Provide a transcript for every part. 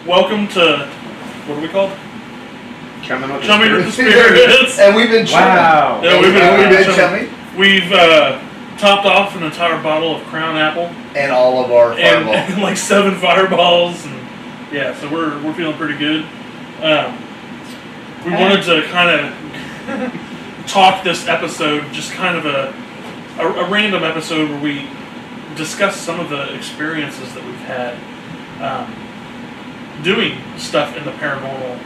welcome to, what are we called? Chumming with the the Spirits. And we've been chumming. Wow. Yeah, we've been chumming. We've topped off an entire bottle of Crown Apple. And all of our fireballs. And like 7 fireballs. And yeah, so we're feeling pretty good. We wanted to kind of talk this episode, just kind of a random episode where we discuss some of the experiences that we've had doing stuff in the paranormal.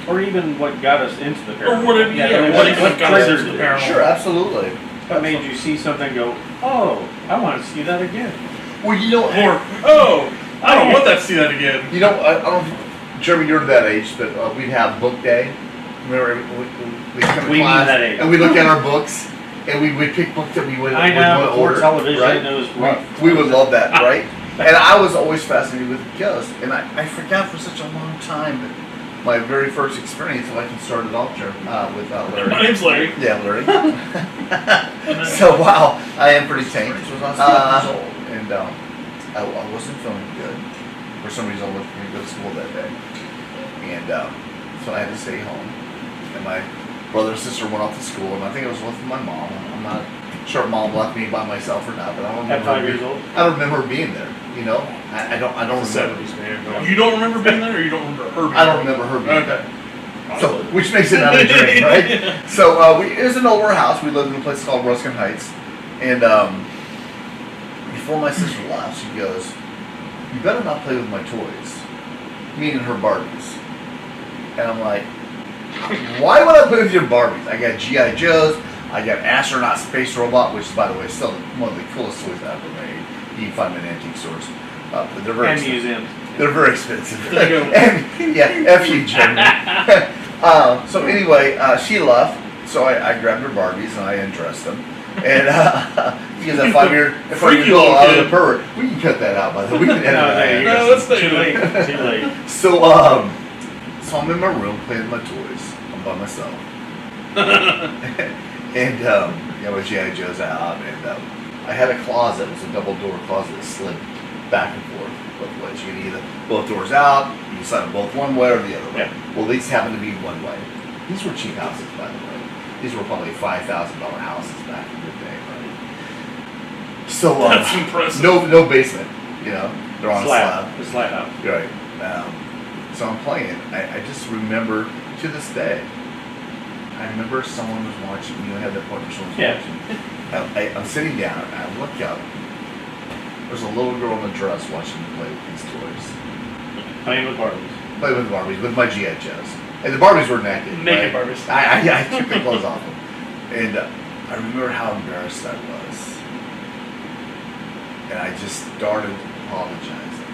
Or even what got us into the paranormal. Or what got us into the paranormal. Sure, absolutely. What made you see something and go, oh, I want to see that again? Well, you know... Or, oh, I don't want to see that again. You know, I don't... Jeremy, you're that age, but we'd have book day. Remember, we come to class, that age. and we look at our books, and we pick books that we would I know, would before order, television, right? it was rough. We would love that, right? And I was always fascinated with ghosts, and I forgot for such a long time that my very first experience, like you started off, with Larry. My name's Larry. Yeah, Larry. So, wow, I am pretty tame. And I wasn't feeling good. For some reason, I wasn't going to go to school that day. And so I had to stay home. And my brother and sister went off to school, and I think it was with my mom. I'm not sure if mom left me by myself or not, but I don't remember. At 5 years old? I don't remember being there. You know, I don't remember. 70s, man. You don't remember being there, or you don't remember her being there? I don't remember her being there. Okay. So, which makes it not a dream, right? So it was an older house. We lived in a place called Ruskin Heights, and before my sister left, she goes, "You better not play with my toys," meaning her Barbies. And I'm like, "Why would I play with your Barbies? I got G.I. Joes. I got Astronaut Space Robot, which is, by the way, still one of the coolest toys I've ever made. You can find them in antique stores. But they're very And expensive. museums. They're very expensive. There you go. And, yeah, F you, Jeremy. So anyway, she left, so I grabbed her Barbies and I undressed them. And because at 5 years old, I was a pervert. We can cut that out, by the way. We can edit that. No, that's too late. Too late. So I'm in my room playing with my toys. I'm by myself. And my G.I. Joe's out, and I had a closet. It was a double-door closet that slid back and forth both ways. You can either both doors out, you can slide them both one way or the other way. Yeah. Well, these happened to be one way. These were cheap houses, by the way. These were probably $5,000 houses back in the day, right? So That's impressive. No basement, you know. They're on a slab. The slab house. Right. So I'm playing. I just remember to this day. I remember someone was watching. You know, I had that point where someone was watching. I'm sitting down and I look up. There's a little girl in a dress watching me play with these toys. Playing with Barbies. Play with Barbies, with my G.I. Joes. And the Barbies were naked. Naked right? Barbies. I took the clothes off them. And I remember how embarrassed I was. And I just started apologizing.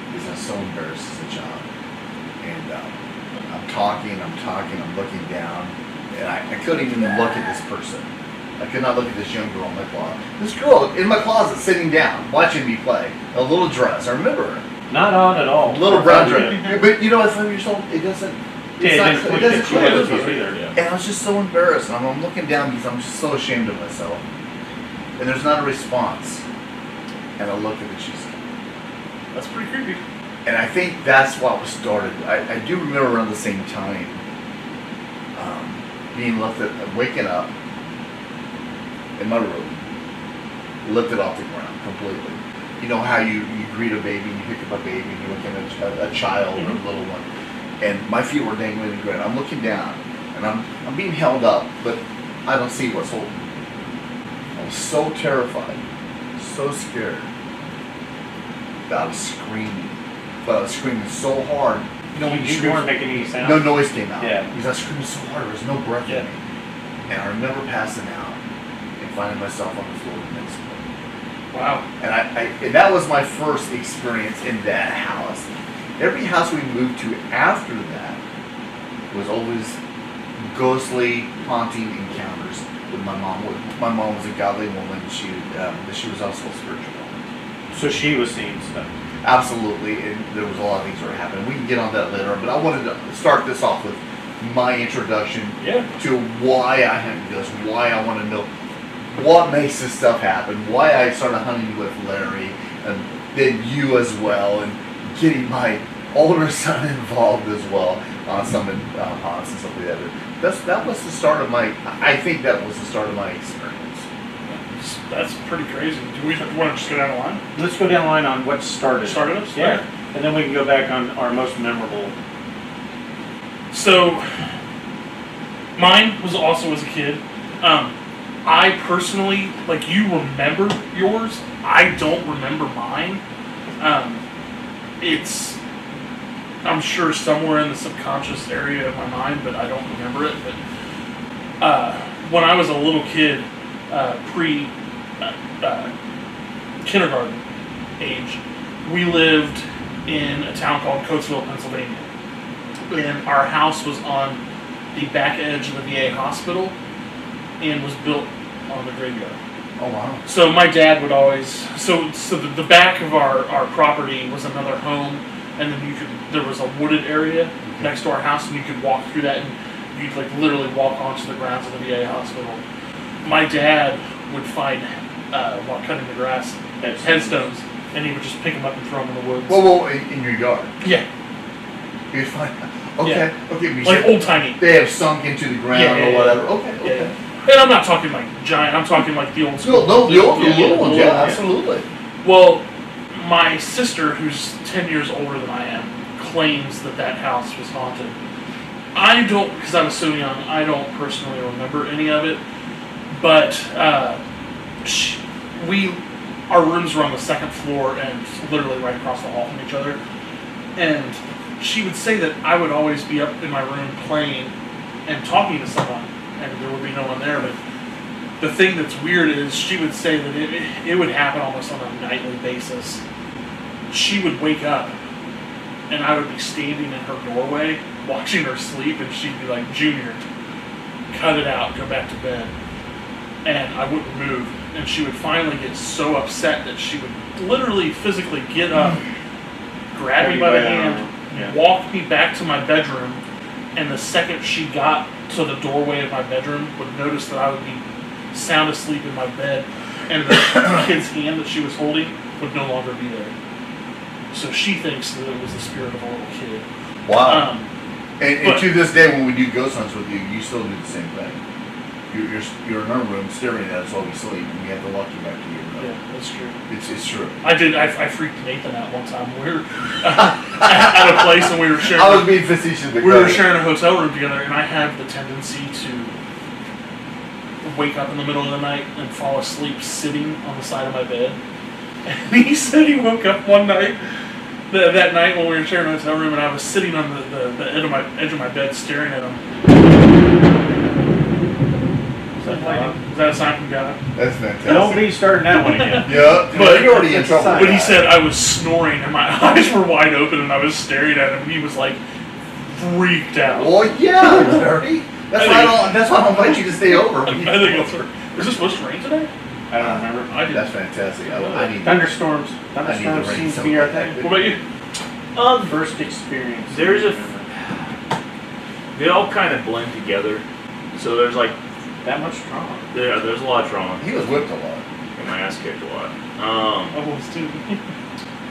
Because I was so embarrassed as a child. And I'm talking, I'm looking down. And I couldn't even look at this person. I could not look at this young girl in my closet. This girl in my closet sitting down, watching me play. A little dress. I remember her. Not on at all. Little brown dress. But you know, at 5 years old, it doesn't. It doesn't click. either. And I was just so embarrassed. And I'm looking down because I'm just so ashamed of myself. And there's not a response. And I look at it, she's. That's pretty creepy. And I think that's what was started. I do remember around the same time being waking up in my room, lifted off the ground completely. You know how you greet a baby, you pick up a baby, and you look at a child or a little one, and my feet were dangling in the ground. I'm looking down, and I'm being held up, but I don't see what's holding me. I was so terrified, so scared, that I was screaming. But I was screaming so hard. You know, when you weren't making any sound? No noise came out. Yeah. Because I was screaming so hard, there was no breath in me. And I remember passing out and finding myself on the floor the next morning. Wow. And that was my first experience in that house. Every house we moved to after that was always ghostly, haunting encounters with my mom. My mom was a godly woman. She was also a spiritual woman. So she was seeing stuff. Absolutely, and there was a lot of things that were happening. We can get on that later, but I wanted to start this off with my introduction to why I have this, why I want to know what makes this stuff happen, why I started hunting with Larry, and then you as well, and getting my older son involved as well on some haunts and stuff like that. That was the start of my. I think that was the start of my experience. That's pretty crazy. Do we want to just go down the line? Let's go down the line on what started. Started us? Yeah. Okay. And then we can go back on our most memorable. So, mine was also as a kid. I personally, like, you remember yours. I don't remember mine. It's, I'm sure, somewhere in the subconscious area of my mind, but I don't remember it. But when I was a little kid, kindergarten age, we lived in a town called Coatesville, Pennsylvania. And our house was on the back edge of the VA hospital and was built on the graveyard. Oh wow! So my dad would always, so the back of our property was another home, and then there was a wooded area next to our house, and you could walk through that, and you'd like literally walk onto the grounds of the VA hospital. My dad would find, while cutting the grass, headstones, and he would just pick them up and throw them in the woods. Whoa, in your yard? Yeah. You'd find. Okay, Yeah. okay. Like old timey. They have sunk into the ground or whatever. Okay. Yeah. And I'm not talking like giant. I'm talking like the old school. No, the little ones. Yeah, Yeah. absolutely. Well, my sister, who's 10 years older than I am, claims that house was haunted. I don't, because I was so young, I don't personally remember any of it. But our rooms were on the second floor and literally right across the hall from each other. And she would say that I would always be up in my room playing and talking to someone, and there would be no one there. But the thing that's weird is she would say that it would happen almost on a nightly basis. She would wake up, and I would be standing in her doorway watching her sleep, and she'd be like, "Junior, cut it out, go back to bed." And I wouldn't move. And she would finally get so upset that she would literally physically get up, grab me by the hand, walk me back to my bedroom, and the second she got to the doorway of my bedroom, would notice that I would be sound asleep in my bed, and the kid's hand that she was holding would no longer be there. So she thinks that it was the spirit of a little kid. Wow. And to this day, when we do ghost hunts with you, you still do the same thing. You're in our room staring at us while we sleep, and we have to walk you back to your room. Yeah, that's true. It's true. I freaked Nathan out one time. We were at a place and we were sharing. I was being facetious. We were sharing a hotel room together, and I have the tendency to wake up in the middle of the night and fall asleep sitting on the side of my bed. And he said he woke up one night, that night when we were sharing a hotel room, and I was sitting on the edge of my bed staring at him. Is that a sign from God? That's fantastic. Don't be starting that one again. Yeah, but you're already in trouble. But he said I was snoring and my eyes were wide open and I was staring at him and he was like freaked out. Well, yeah, dirty. That's why I don't invite you to stay over. I think it's. Is this supposed to rain today? I don't remember. I did. That's fantastic. I need Thunderstorms. I need Thunderstorms to seems to be our thing. What about you? First experience. They all kind of blend together. So there's like That much trauma. there's a lot of trauma. He was whipped a lot. Got my ass kicked a lot. I was too.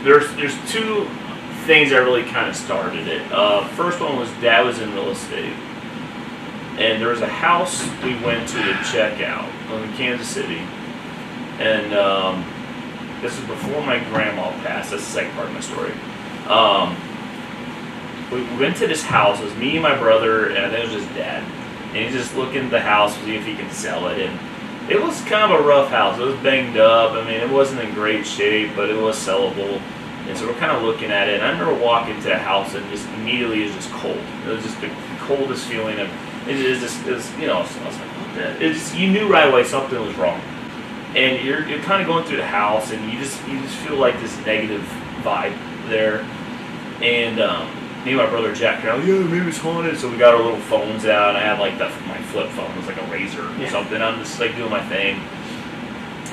There's two things that really kind of started it. First one was Dad was in real estate, and there was a house we went to check out in Kansas City, and this was before my grandma passed. That's the second part of my story. We went to this house. It was me and my brother, and I think it was just Dad. And he's just looking at the house to see if he can sell it. And it was kind of a rough house. It was banged up. I mean, it wasn't in great shape, but it was sellable. And so we're kind of looking at it. And I remember walking to the house, and just immediately it was just cold. It was just the coldest feeling of it was just I was like, what the? It just, you knew right away something was wrong. And you're kind of going through the house, and you just feel like this negative vibe there. And me and my brother Jack are like, yeah, maybe it's haunted. So we got our little phones out, and I had like my flip phone. It was like a Razor or something. I'm just like doing my thing.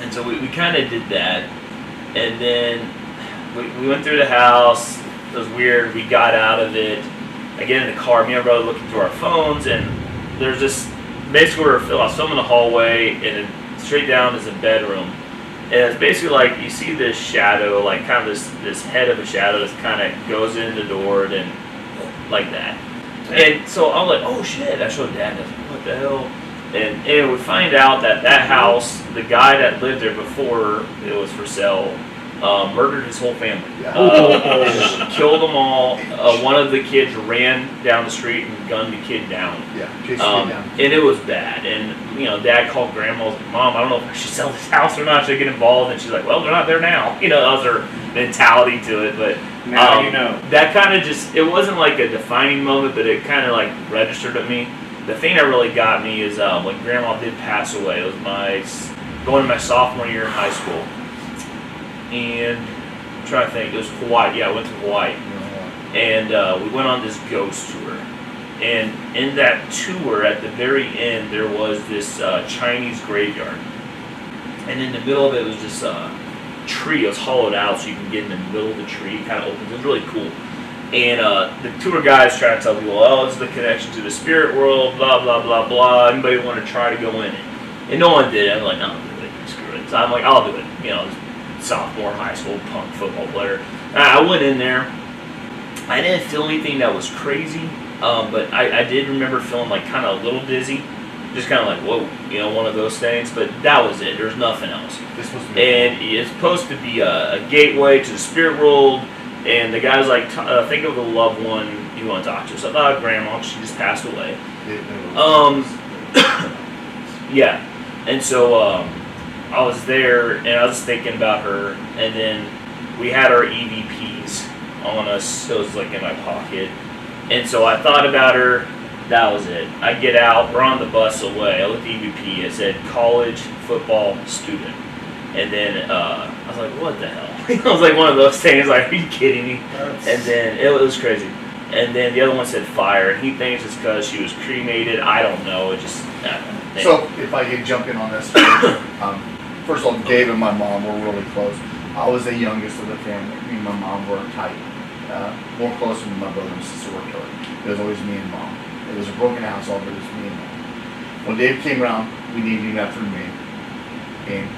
And so we kind of did that. And then we went through the house. It was weird. We got out of it. I get in the car. Me and my brother looking through our phones, and there's this, basically I was filming the hallway, and then straight down is a bedroom. And it's basically like you see this shadow, like kind of this head of a shadow that kind of goes in the door and then like that. And so I'm like, oh shit! I showed Dad, and I was like, what the hell? And we find out that house, the guy that lived there before it was for sale, murdered his whole family. Yeah. Killed them all. One of the kids ran down the street and gunned the kid down. Yeah, chased me down. And it was bad. And Dad called Grandma. Was like, Mom, I don't know if I should sell this house or not. Should I get involved? And she's like, well, they're not there now. That was her mentality to it. But Now you know. that kind of it wasn't like a defining moment, but it kind of like registered with me. The thing that really got me is when Grandma did pass away. It was going to my sophomore year in high school. And I'm trying to think, it was Hawaii. Yeah, I went to Hawaii. And we went on this ghost tour. And in that tour, at the very end, there was this Chinese graveyard. And in the middle of it was this tree. It was hollowed out so you can get in the middle of the tree. Kind of open. It was really cool. And the tour guide's trying to tell people, oh, this is the connection to the spirit world, blah, blah, blah, blah. Anybody want to try to go in it? And no one did. I'm like, no, screw it. So I'm like, I'll do it. Sophomore high school punk football player. I went in there. I didn't feel anything that was crazy, but I did remember feeling like kind of a little dizzy. Just kind of like, whoa, one of those things. But that was it. There's nothing else. And it's supposed to be a gateway to the spirit world. And the guy's like, think of a loved one you want to talk to. So I thought of Grandma, she just passed away. Yeah. And so I was there, and I was thinking about her. And then we had our EVPs on us. It was like in my pocket. And so I thought about her. That was it. I get out. We're on the bus away. I looked at EVP. It said college football student. And then I was like, what the hell? It was like one of those things, like, are you kidding me? And then it was crazy. And then the other one said fire, and he thinks it's because she was cremated. I don't know. It just, So, if I could jump in on this, first of all, Dave and my mom were really close. I was the youngest of the family. Me and my mom were tight. More close than my brother and sister were to her. It was always me and mom. It was a broken household, but it was me and mom. When Dave came around, we named him after me. And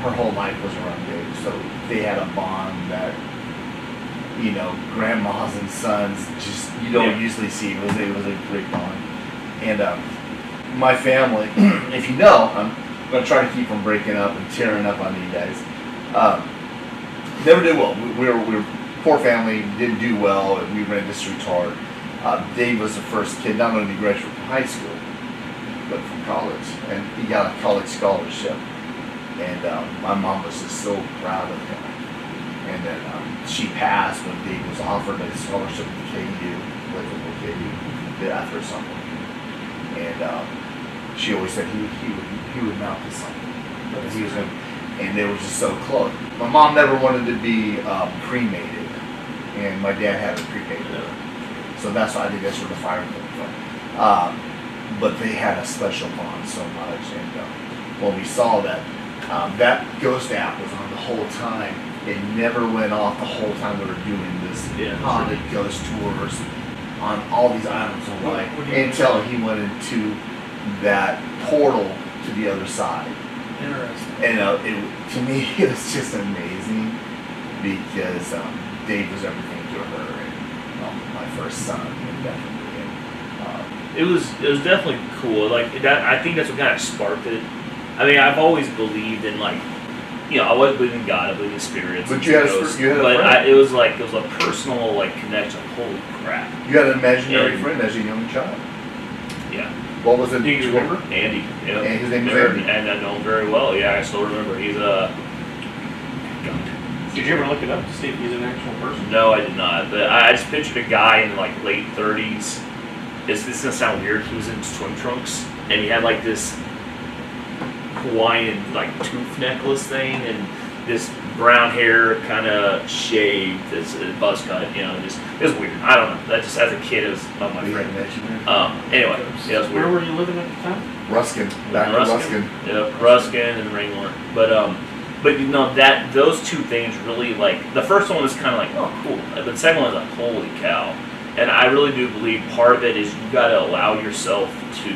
her whole life was around Dave, so they had a bond that, grandmas and sons just you don't usually see. It was a great bond, and my family, if you know, I'm gonna try to keep from breaking up and tearing up on you guys. Never did well. We were poor family, didn't do well, and we ran district hard. Dave was the first kid not only to graduate from high school, but from college, and he got a college scholarship. And my mom was just so proud of him. And then she passed when Dave was offered a scholarship to KU, KU, after something. And she always said he would mount to something. Because he was gonna, and they were just so close. My mom never wanted to be cremated, and my dad had her cremated. So that's why I think that's where the fire came from. But they had a special bond so much, and when we saw that. That ghost app was on the whole time. It never went off the whole time we were doing this haunted ghost tours on all these islands of Hawaii until he went into that portal to the other side. Interesting. And to me, it was just amazing because Dave was everything to her and my first son, and definitely. It was definitely cool. Like that, I think that's what kind of sparked it. I mean, I've always believed in I always believed in God, I believed in spirits. But you had a friend. It was a personal connection. Holy crap! You had an imaginary friend as a young child. Yeah. What was it? Do you remember? Andy. Yeah. And his name was Andy. And I know him very well. Yeah, I still remember. He's God. Did you ever look it up to see if he's an actual person? No, I did not. But I just pictured a guy in late 30s. This is gonna sound weird. He was in swim trunks, and he had this Hawaiian tooth necklace thing, and this brown hair kind of shaved, this buzz cut. Just it was weird. I don't know. That just as a kid, it was not my friend. Anyway, yeah, it was weird. Where were you living at the time? Ruskin, back to Ruskin. Yeah, Ruskin and Ringler. But that those two things really the first one was kind of oh cool, but the second one was holy cow. And I really do believe part of it is you got to allow yourself to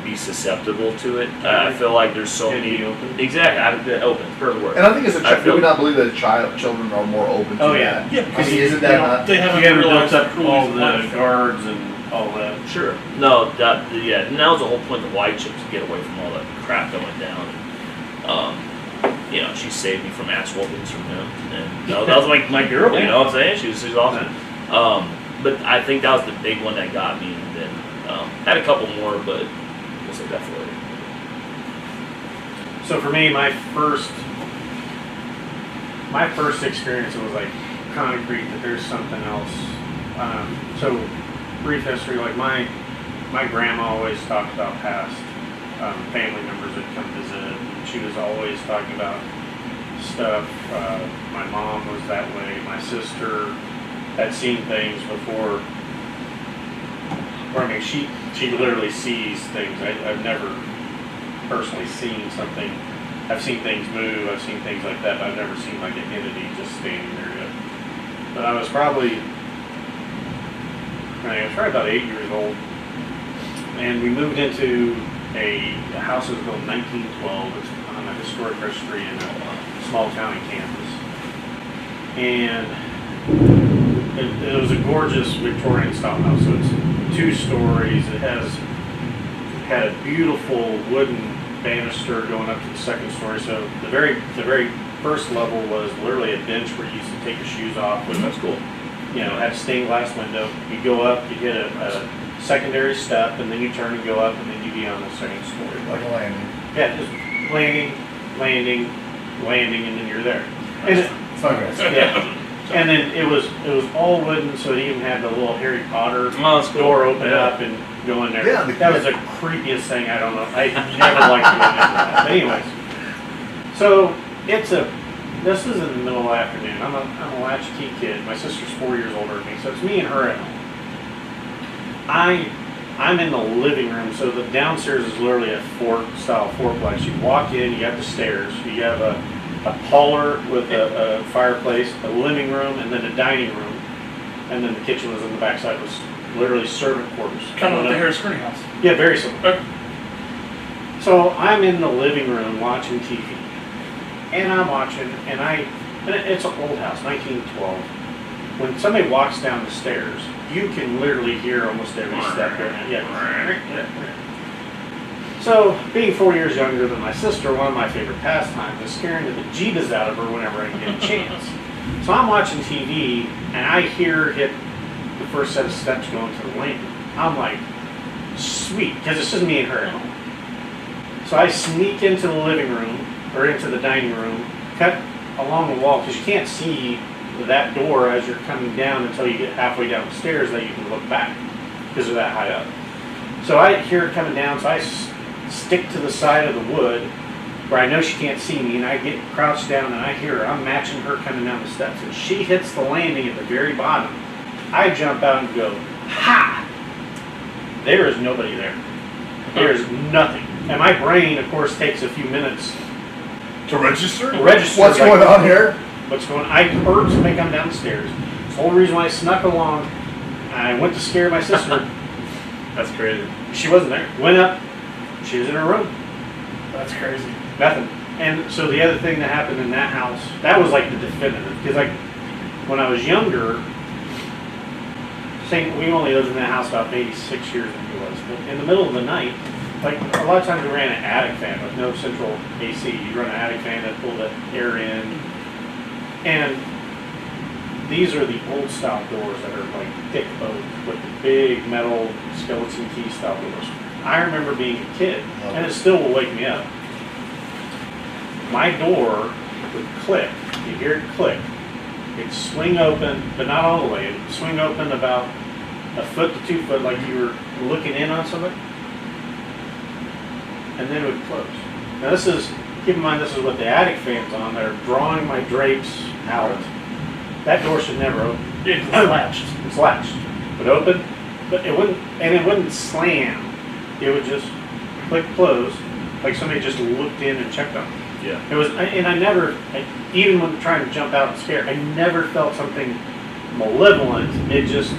be susceptible to it. I feel like there's so It'd many. be open. Exactly, open. Perfect word. And I think as a I child, do feel- we not believe that children are more open to Oh, yeah. that? Yeah, I because mean, isn't they that don't- not? they You haven't haven't realized built up the all cruelties of the life. guards and all that. Sure. No, yeah, and that was the whole point of white chips, to get away from all that crap that went down. You know, she saved me from ass whoopings from him, and that was my girl. You know what I'm saying? She's awesome. But I think that was the big one that got me, and then had a couple more, but we'll save that for later. So for me, my first experience, it was like concrete that there's something else. So brief history, like my grandma always talked about past family members that come visit, and she was always talking about stuff. My mom was that way. My sister had seen things before. Or I mean, she literally sees things. I've never personally seen something. I've seen things move. I've seen things like that. But I've never seen like an entity just standing there yet. But I was probably about 8 years old, and we moved into a house that was built in 1912. It's on a historic registry in a small town in Kansas, and it was a gorgeous Victorian style house. So it's 2 stories. It had a beautiful wooden banister going up to the 2nd story. So the very first level was literally a bench where you used to take your shoes off. That's cool. You know, had a stained glass window. You go up, you hit a secondary step, and then you turn and go up, and then you'd be on the 2nd story. Like a landing. Yeah, just landing, and then you're there. And It's not good. yeah. And then it was all wooden, so it even had the little Harry Potter that's cool. door open Yeah. up and go in there. Yeah, that was the creepiest thing. I don't know. I never liked to go into that. But anyways, so this is in the middle of the afternoon. I'm a latchkey kid. My sister's 4 years older than me, so it's me and her at home. I'm in the living room, so the downstairs is literally a style fourplex. You walk in, you got the stairs, you have a parlor with a fireplace, a living room, and then a dining room, and then the kitchen was on the backside. It was literally servant quarters. Kind of like the Harris Kearney house. Yeah, very similar. Okay. So I'm in the living room watching TV, and I'm watching, and it's an old house, 1912. When somebody walks down the stairs, you can literally hear almost every step going on. Yeah. So, being 4 years younger than my sister, one of my favorite pastimes is scaring the bejeebus out of her whenever I can get a chance. So I'm watching TV, and I hear her hit the first set of steps going to the landing. I'm like, sweet, because it's just me and her at home. So I sneak into the living room, or into the dining room, cut along the wall, because you can't see that door as you're coming down until you get halfway down the stairs that you can look back, because they're that high up. So I hear her coming down, so I stick to the side of the wood where I know she can't see me, and I get crouched down and I hear her. I'm matching her coming down the steps, and she hits the landing at the very bottom. I jump out and go, ha! There is nobody there. There is nothing. And my brain, of course, takes a few minutes To register? to register. What's like, going on here? What's going on? I heard somebody come down the stairs. It's the whole reason why I snuck along. I went to scare my sister. That's crazy. She wasn't there. Went up. She was in her room. That's crazy. Nothing. And so the other thing that happened in that house, that was like the definitive. Because like when I was younger, we only lived in that house about maybe 6 years than he was. But in the middle of the night, like a lot of times we ran an attic fan with no central AC. You run an attic fan that pulled the air in. And these are the old style doors that are like thick oak with the big metal skeleton key style doors. I remember being a kid, and it still will wake me up. My door would click. You hear it click. It'd swing open, but not all the way. It'd swing open about a foot to 2 foot, like you were looking in on somebody, and then it would close. Now this is, keep in mind, this is with the attic fans on. They're drawing my drapes out. That door should never open. It's latched. It's latched. It would open, but it wouldn't slam. It would just click close, like somebody just looked in and checked on me. Yeah. It was, and I never, even when trying to jump out and scare, I never felt something malevolent. It just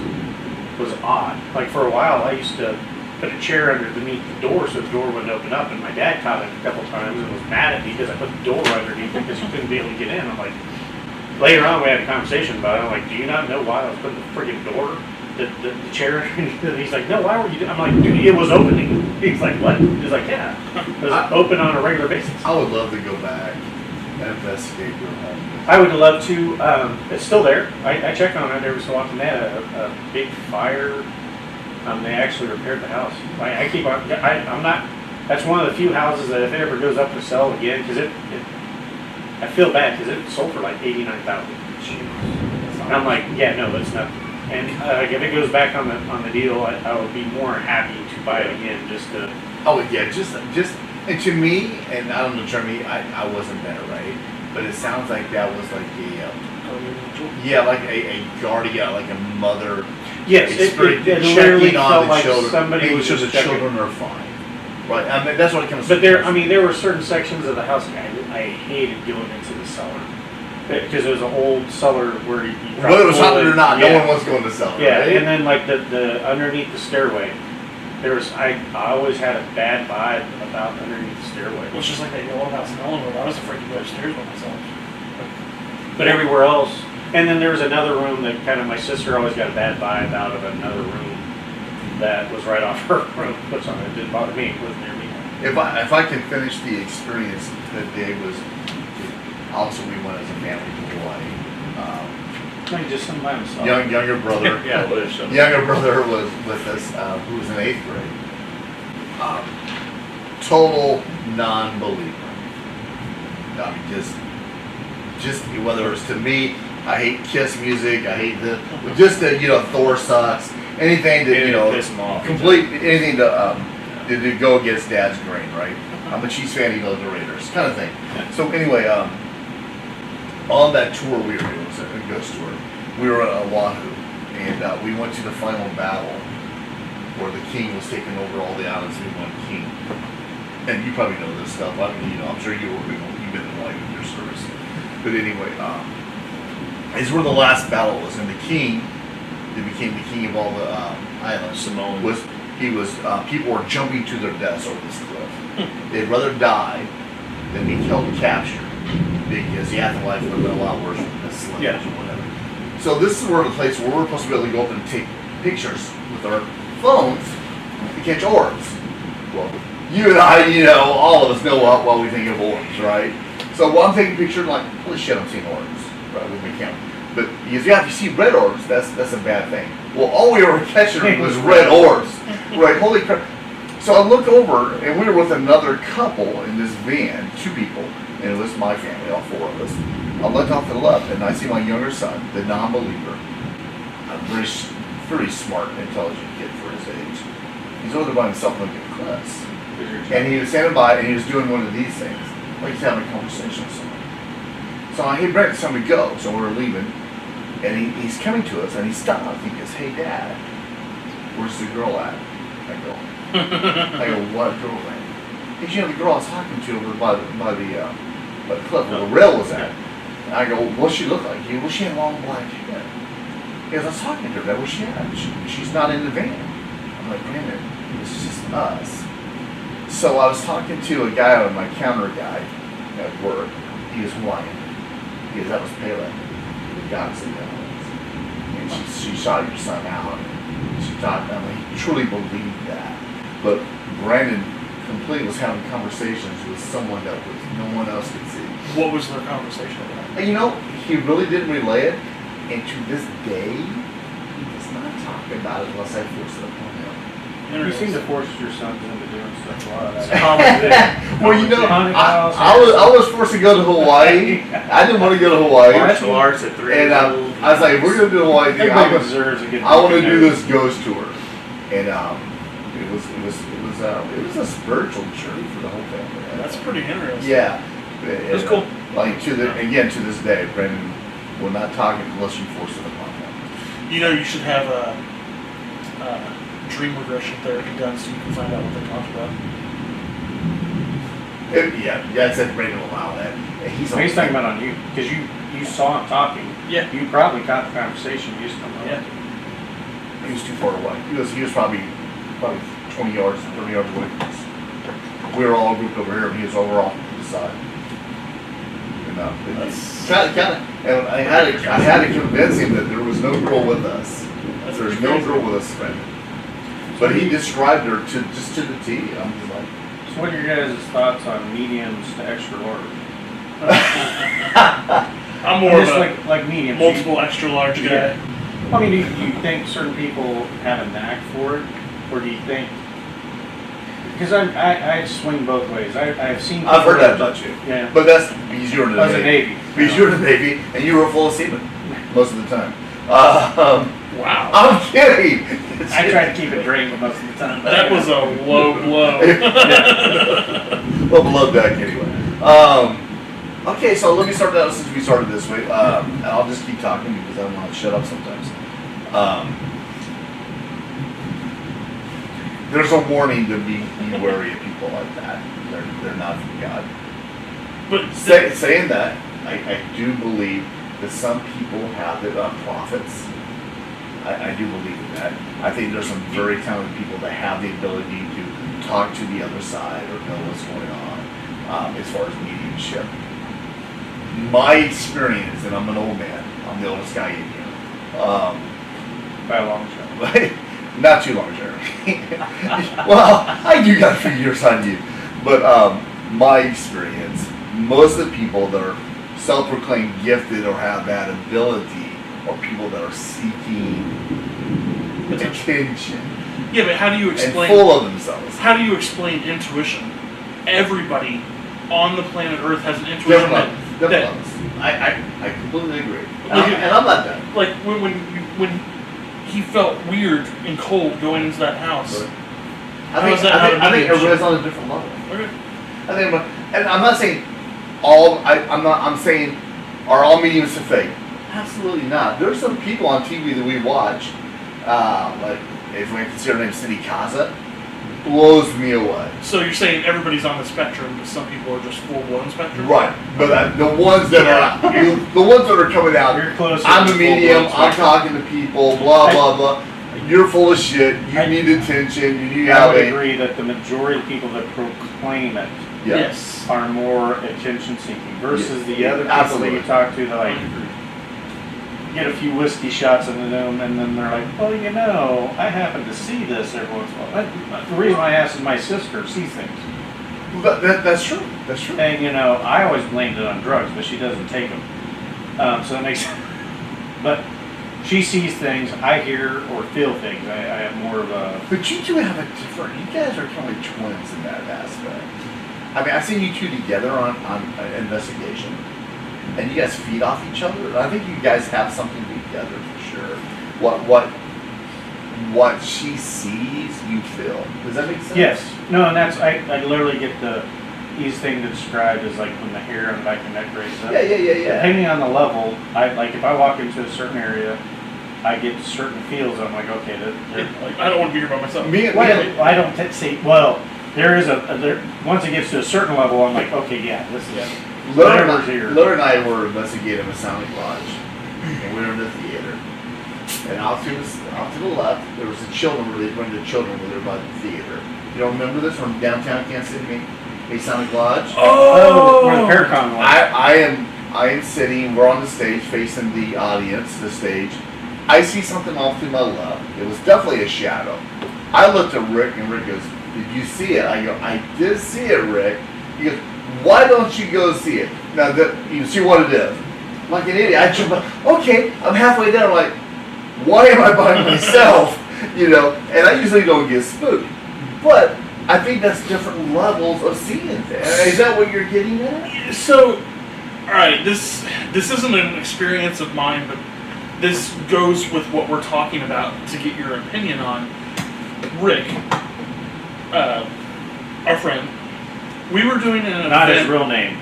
was odd. Like for a while, I used to put a chair underneath the door so the door wouldn't open up. And my dad caught it a couple times and was mad at me because I put the door underneath because he couldn't be able to get in. I'm like, later on we had a conversation about it. I'm like, do you not know why I was putting the friggin' door, the chair underneath it? He's like, no, why were you doing? I'm like, dude, it was opening. He's like, what? He's like, yeah, it was open on a regular basis. I would love to go back and investigate your home. I would love to. It's still there. I check on it every so often. They had a big fire. They actually repaired the house. I keep on. I'm not. That's one of the few houses that if it ever goes up for sale again, because I feel bad because it sold for like $89,000. And I'm like, yeah, no, it's nothing. And if it goes back on the deal, I would be more happy to buy it again just to. Oh yeah, just and to me, and I don't know, Jeremy, I wasn't there, right? But it sounds like that was like like a guardian, like a mother. Yes, it literally felt like somebody making was sure just the checking. children are fine. Right, I mean that's what it comes. But there were certain sections of the house I hated going into the cellar because it was an old cellar where you whether it was haunted or not, yeah. no one wants to go in the cellar. Yeah, right? and then like the underneath the stairway, I always had a bad vibe about underneath the stairway. Well, it's just like that old house in Ellenwood. I was afraid to go upstairs by myself. But everywhere else, and then there was another room that kind of my sister always got a bad vibe out of another room that was right off her room. Which it didn't bother me. It wasn't near me. If I can finish the experience that day was, also we went as a family to Hawaii. Like just some by himself. Younger brother. Yeah, what is Younger brother was with us, who was in 8th grade. Total non-believer. I mean, just whether it's to me, I hate Kiss music. I hate Thor sucks. Anything that piss him off. anything to go against Dad's grain, right? I'm a Chiefs fan. He loves the Raiders, kind of thing. So anyway, on that tour it was a ghost tour. We were at Oahu, and we went to the final battle where the king was taking over all the islands. We won king, and you probably know this stuff. I mean, I'm sure you've been in Hawaii with your service. But anyway, it's where the last battle was, and the king, that became the king of all the islands. Samoan. People were jumping to their deaths over this cliff. They'd rather die than be killed and captured, because the afterlife would have been a lot worse than this or whatever. So this is where the place where we're supposed to be able to go up and take pictures with our phones to catch orbs. Well, you and I, all of us know what we think of orbs, right? So while I'm taking pictures, I'm like, holy shit, I'm seeing orbs, right, with my camera. But because if you see red orbs, that's a bad thing. Well, all we were catching was red orbs, right? Holy crap! So I look over, and we were with another couple in this van, 2 people, and it was my family, all 4 of us. I look off to the left, and I see my younger son, the non-believer, a very smart, intelligent kid for his age. He's over there by himself looking at cliffs, and he was standing by, and he was doing one of these things, like he's having a conversation with someone. So I, hey Brent, it's time to go. So we're leaving. And he's coming to us, and he stops. He goes, hey Dad, where's the girl at? I go, what girlfriend? He said, the girl I was talking to over by the cliff where the rail was at. And I go, what's she look like? He goes, well, she had long black hair. He goes, I was talking to her, where's she at? She's not in the van. I'm like, Brandon, it's just us. So I was talking to a guy, my counter guy at work. He was Hawaiian. He goes, that was Pele. The goddess of the islands. And she shot your son out. She thought, he truly believed that. But Brandon completely was having conversations with someone that no one else could see. What was their conversation about? And he really didn't relay it. And to this day, he does not talk about it unless I force it upon him. You seem to force your sons into doing stuff a lot. It's common thing. Well, I was forced to go to Hawaii. I didn't want to go to Hawaii. Martial arts at 3 And I was like, we're going to do Hawaii. Everybody deserves a good. I want to do this ghost tour. And it was a spiritual journey for the whole family. That's pretty interesting. Yeah. That's cool. Like to this day, Brandon will not talk unless you force it upon him. You should have a dream regression therapy done so you can find out what they talked about. That's if Brandon will allow that. He's talking about on you because you saw him talking. Yeah. You probably caught the conversation. You just don't know. Yeah. He was too far away. He was probably 20 yards, 30 yards away from us. We were all grouped over here, and he was over off to the side. You know, and I had to convince him that there was no girl with us. There's no girl with us friend. But he described her to the T. I'm just like, So what are your guys' thoughts on mediums to extra large? I'm more of just a like mediums. multiple extra large guy. Yeah. I mean, do you think certain people have a knack for it, or do you think? Because I swing both ways. I've seen. People I've heard that about you. Yeah. But that's because you were in the I was a Navy. Navy. Because you were in the Navy, and you were full of semen most of the time. Wow. I'm kidding. I try to keep it drained most of the time. That was a low blow. Well, below deck anyway. Okay, so let me start out since we started this way, and I'll just keep talking because I don't want to shut up sometimes. There's a warning to be wary of people like that. They're not from God. But Saying that, I do believe that some people have it, prophets. I do believe in that. I think there's some very talented people that have the ability to talk to the other side or know what's going on as far as mediumship. My experience, and I'm an old man, I'm the oldest guy in here. By a long shot. Not too long, Jeremy. Well, I do got a few years on you. But my experience, most of the people that are self-proclaimed gifted or have that ability are people that are seeking attention. yeah, but how do you And explain? full of themselves. How do you explain intuition? Everybody on the planet Earth has an intuition Different that levels. I completely agree. Like, And I'm not that. like when he felt weird and cold going into that house. I think everybody's on a different level. Okay. I think, and I'm not saying I'm saying are all mediums to fake? Absolutely not. There's some people on TV that we watch, like if we consider her name Cindy Kaza, blows me away. So you're saying everybody's on the spectrum, but some people are just full-blown spectrum? Right, but the ones that are the ones that are coming out. You're closer I'm to a medium. full-blown I'm talking to people. Blah blah blah. You're full of shit. You need attention. You I have would a agree that the majority of people that proclaim it Yes. are more attention seeking versus the other people Absolutely. that you talk to that like get a few whiskey shots into them and then they're like, well, you know, I happen to see this every once in a while. The reason I asked is my sister sees things. But that's true. That's true. And you know, I always blamed it on drugs, but she doesn't take them. So that makes sense. But she sees things, I hear or feel things. I have more of a... But you two have a different. You guys are kind of twins in that aspect. I mean, I've seen you two together on investigation, and you guys feed off each other. I think you guys have something together for sure. What she sees, you feel. Does that make sense? Yes. No, and that's, I literally get the easiest thing to describe is like when the hair on the back of the neck raises up. Yeah. Depending on the level, like if I walk into a certain area, I get certain feels. I'm like, okay, Like, I don't want to be here by myself. well, I don't see. Well, there is once it gets to a certain level, I'm like, okay, yeah, this is whatever's here. Laura and I were investigating a Sonic Lodge, and we were in the theater. And off to the left, there was the children where they bring the children where they're by the theater. You don't remember this from downtown Kansas City, a Sonic Lodge? Oh, where the Paracon was. I am sitting, we're on the stage facing the audience, the stage. I see something off to my left. It was definitely a shadow. I looked at Rick and Rick goes, did you see it? I go, I did see it, Rick. He goes, why don't you go see it? Now, you see what it is. I'm like an idiot. I jump up, okay, I'm halfway there. I'm like, why am I by myself? You know, and I usually don't get spooked. But I think that's different levels of seeing things. Is that what you're getting at? So, all right, this isn't an experience of mine, but this goes with what we're talking about to get your opinion on. Rick, our friend, we were doing an event. Not his real name.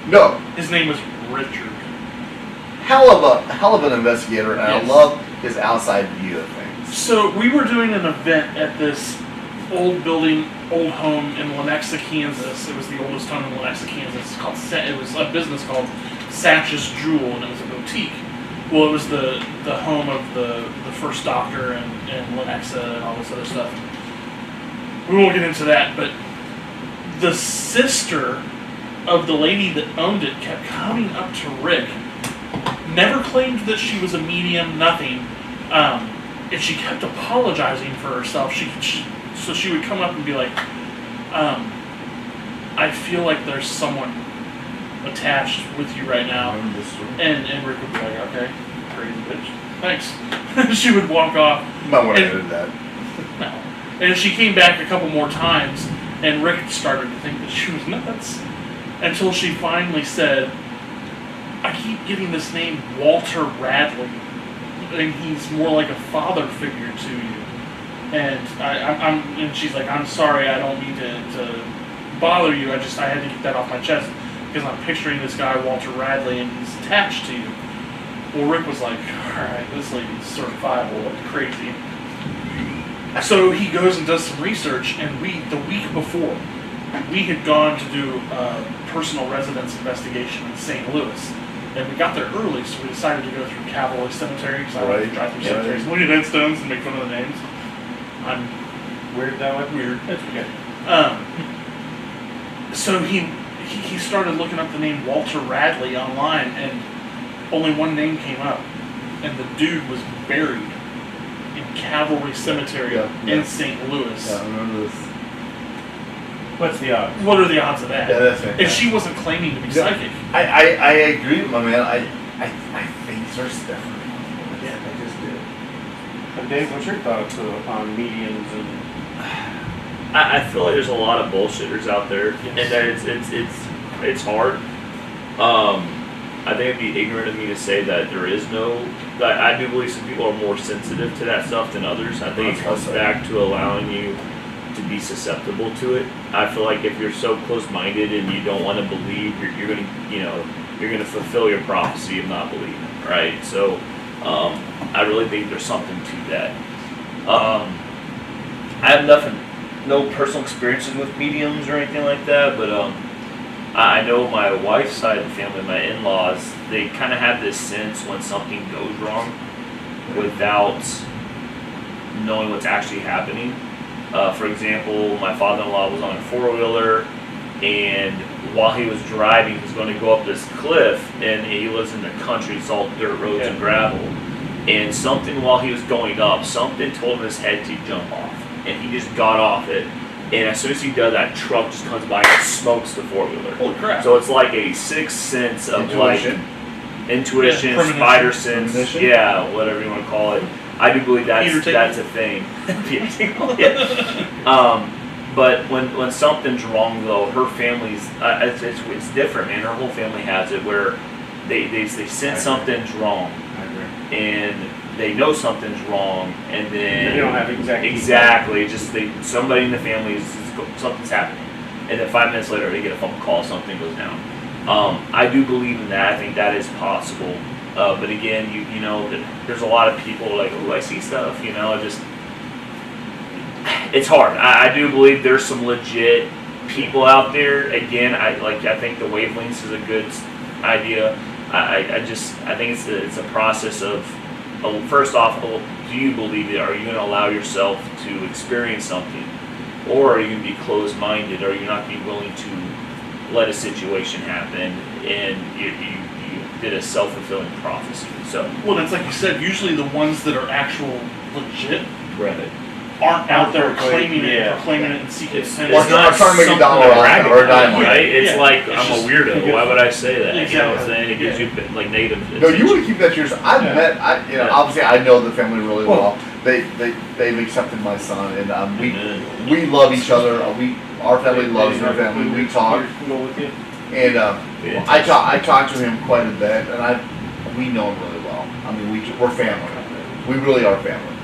No. His name was Richard. Hell of an investigator, and Yes. I love his outside view of things. So we were doing an event at this old building, old home in Lenexa, Kansas. It was the oldest home in Lenexa, Kansas. It was a business called Satch's Jewel, and it was a boutique. Well, it was the home of the first doctor and Lenexa and all this other stuff. We won't get into that, but the sister of the lady that owned it kept coming up to Rick. Never claimed that she was a medium, nothing. And she kept apologizing for herself. So she would come up and be like, I feel like there's someone attached with you right now. And Rick would be like, okay, crazy bitch. Thanks. She would walk off. Might want to edit that. No. And she came back a couple more times, and Rick started to think that she was nuts. Until she finally said, I keep getting this name Walter Radley, and he's more like a father figure to you. And and she's like, I'm sorry, I don't mean to bother you. I had to get that off my chest because I'm picturing this guy Walter Radley, and he's attached to you. Well, Rick was like, all right, this lady's certifiable like crazy. So he goes and does some research, and the week before, we had gone to do a personal residence investigation in St. Louis. And we got there early, so we decided to go through Cavalry Cemetery, because I like to drive through cemeteries, look at headstones and make fun of the names. I'm Weird that way? weird. That's okay. So he started looking up the name Walter Radley online, and only one name came up. And the dude was buried in Cavalry Cemetery in St. Louis. Yeah, I remember this. What's the odds? What are the odds of that? Yeah, that's fantastic. And she wasn't claiming to be psychic. I agree with my man. I think there's definitely possible. Yeah, I just do. And Dave, what's your thoughts on mediums and... I feel like there's a lot of bullshitters out there, and that it's hard. I think it'd be ignorant of me to say that there is no. I do believe some people are more sensitive to that stuff than others. I think it comes back to allowing you to be susceptible to it. I feel like if you're so close-minded and you don't want to believe, you're gonna fulfill your prophecy of not believing, right? So, I really think there's something to that. I have no personal experiences with mediums or anything like that, but I know my wife's side of the family, my in-laws, they kind of have this sense when something goes wrong without knowing what's actually happening. For example, my father-in-law was on a four-wheeler, and while he was driving, he was going to go up this cliff, and he lives in the country, it's all dirt roads and gravel. And something while he was going up, something told him his head to jump off, and he just got off it. And as soon as he does, that truck just comes by and smokes the four-wheeler. Holy crap. So it's like a sixth sense of intuition, Yeah, spider sense, premonition? yeah, whatever you want to call it. I do believe that's a thing. But when something's wrong, though, her family's it's different, man. Her whole family has it where they sense something's wrong, and they know something's wrong, and then They don't have exactly just somebody in the family something's happening, and then 5 minutes later they get a phone call, something goes down. I do believe in that. I think that is possible. But again, you know, there's a lot of people like, oh, I see stuff. You know, it's hard. I do believe there's some legit people out there. Again, I think the wavelengths is a good idea. I think it's a process of. First off, do you believe it? Are you going to allow yourself to experience something? Or are you going to be closed-minded? Are you not going to be willing to let a situation happen and you did a self-fulfilling prophecy? So, Well, it's like you said, usually the ones that are actual legit right. aren't out there claiming Yeah. it and seeking It's attention. not trying to make a something dollar to on brag it or a about, dime on it. right? It's Yeah. like, It's I'm just- a weirdo. Why would I say that? You know what I'm Exactly. saying? It gives you like negative No, you attention. want to keep that to yourself. I've met, obviously I know the family really well. They've accepted my son, and we love each other. Our family loves their family. We talk, and I talk to him quite a bit, and we know him really well. I mean, we're family. We really are family,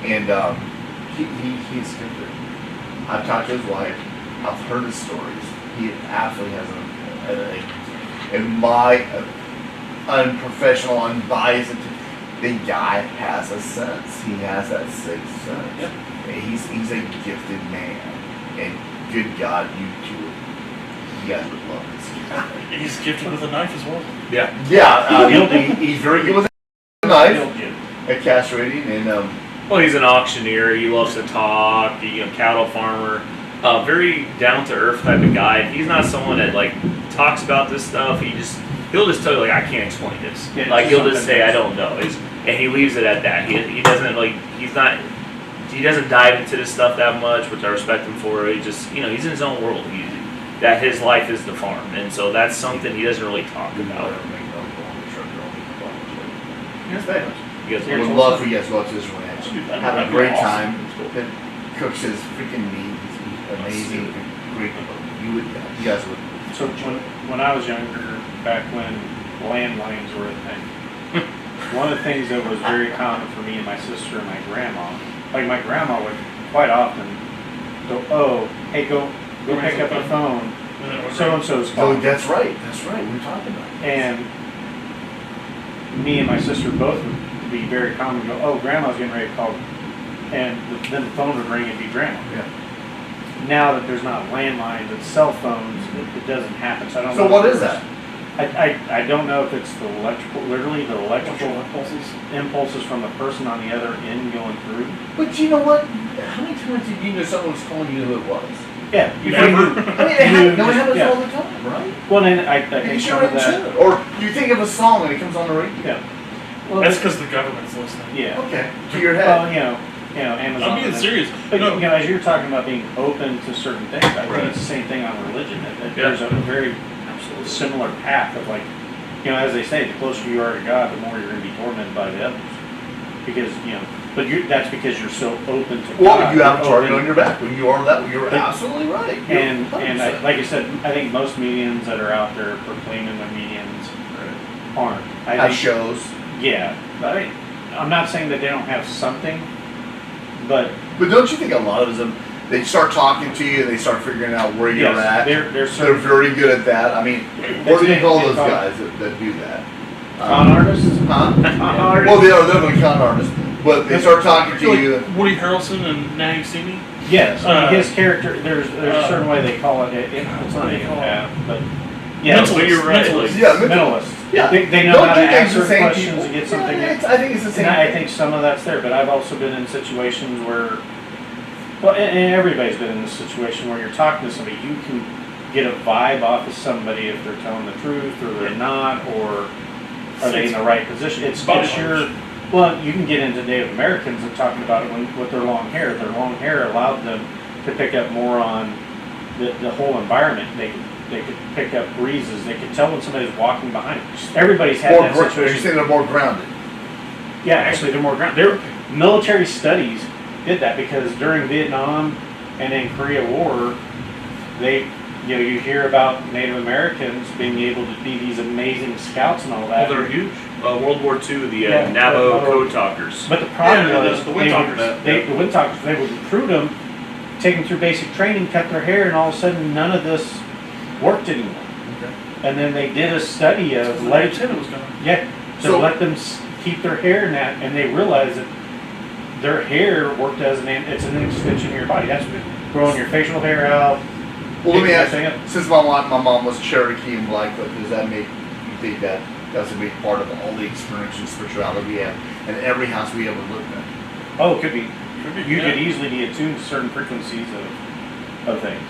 and he's stupid. I've talked to his wife. I've heard his stories. He absolutely has in my unprofessional, unbiased. The guy has a sense. He has that sixth sense. Yep. And he's a gifted man. And good God, you guys would love this guy. He's gifted with a knife as well. Yeah. Yeah, he's very good with Knife. Killed you. At castrating and Well, he's an auctioneer. He loves to talk. Cattle farmer. Very down to earth type of guy. He's not someone that like talks about this stuff. He'll just tell you like I can't explain this. Yeah, Like he'll just something say I else. don't know. And he leaves it at that. He doesn't like he doesn't dive into this stuff that much, which I respect him for. He just he's in his own world. That his life is the farm, and so that's something he doesn't really talk about. Here's famous. You guys I would love for you guys to go to his ranch. Have a great time. Cooks his freaking meat. He's amazing. Great. You guys would. So when I was younger, back when landlines were a thing, one of the things that was very common for me and my sister and my grandma, like my grandma would quite often go, "Oh, hey, go pick up the phone. So and so's Oh, calling." that's right. That's right. We were talking about it. And me and my sister both would be very common. Go, "Oh, grandma's getting ready to call," and then the phone would ring and be grandma. Yeah. Now that there's not landlines and cell phones, it doesn't happen. So I don't. So know what if is that? I don't know if it's the electrical impulses from the person on the other end going through. But you know what? How many times did you know someone was calling you who it was? Yeah, Never. I mean, it happens yeah. all the time, right? Well, then I think Because some you're of in that. tune. Or you think of a song and it comes on the radio. Yeah. Well, That's because the government's listening. yeah. Okay. To your Well, head. Amazon. I'm being and- serious. But No, as you're talking about being open to certain things, I think Right. it's the same thing on religion. That Yeah. There's a very similar path of like, as they say, the closer you are to God, the more you're going to be tormented by the others. Because that's because you're so open to Well, God. you have a You're target open- on your back. When you are that, you're But- absolutely right. You're And 100%. like I said, I think most mediums that are out there proclaiming they're mediums aren't. I have think, shows. yeah, but I'm not saying that they don't have something, but But don't you think a lot of them, they start talking to you and they start figuring out where you're yes, at? they're They're certain very good at that. I mean, what do you It's- call it's those called- guys that do that? con artists. Huh? Con artists. Well, they are definitely con artists, but they start talking to like you. Woody Harrelson and Now You See Me. Yes, his character. There's a uh, certain way they call it. It's not even that, but yeah, Mental. But you're right. Mentalist. Like, Yeah, mentalists. Yeah. They know Don't how to you think answer the same questions people? and get something. Yeah, I think it's the same. And I thing. think some of that's there, but I've also been in situations where, well, and everybody's been in this situation where you're talking to somebody, you can get a vibe off of somebody if they're telling the truth or they're not, or are they in the right position. It's your, well, you can get into Native Americans and talking about it with their long hair. Their long hair allowed them to pick up more on the whole environment. They could pick up breezes. They could tell when somebody's walking behind. Everybody's had that You're situation. saying they're more grounded. Yeah, actually, they're more grounded. Their military studies did that because during Vietnam and in Korea War, you hear about Native Americans being able to be these amazing scouts and all that. They're huge. World War II, the Yeah, Navajo but- Code Talkers. But the problem Yeah, was the Windtalkers. the Windtalkers, they would recruit them, take them through basic training, cut their hair, and all of a sudden none of this worked anymore. And then they did a study of The let lieutenant was gone. to let them keep their hair in that, and they realized that their hair worked as it's an extension of your body. That's growing your facial hair out. Well, let me ask Picking you, that thing since my mom was Cherokee and Blackfoot, does that make you think that that's a big part of all the experience and spirituality we have and every house we ever lived in? Oh, it could be. You Yeah. could easily be attuned to certain frequencies of things.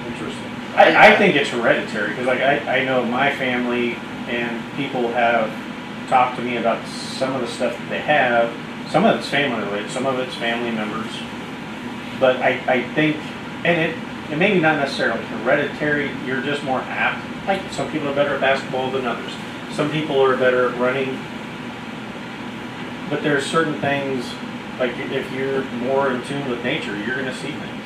Interesting. I think it's hereditary because I know my family and people have talked to me about some of the stuff that they have. Some of it's family related, some of it's family members. But I think, and it maybe not necessarily hereditary, you're just more apt. Like some people are better at basketball than others. Some people are better at running. But there's certain things, like if you're more in tune with nature, you're going to see things.